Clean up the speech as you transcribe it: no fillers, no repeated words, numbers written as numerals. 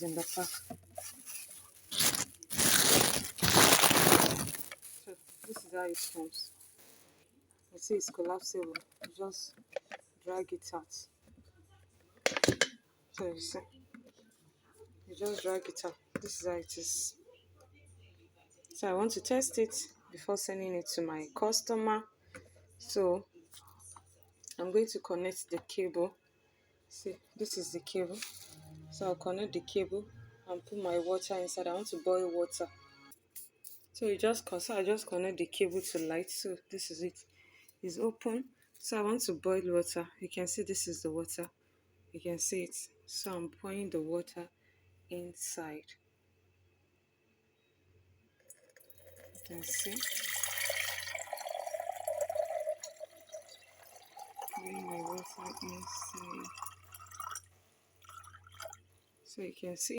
in the pack. So this is how it comes. You see it's collapsible. You just drag it out. So you see, you just drag it out. This is how it is. So I want to test it before sending it to my customer. So I'm going to connect the cable. See, this is the cable. So I'll connect the cable and put my water inside. I want to boil water. So I just connect the cable to light. So this is it. It's open. So I want to boil water. You can see this is the water. You can see it. So I'm pouring the water inside. You can see. Pouring my water inside. So you can see.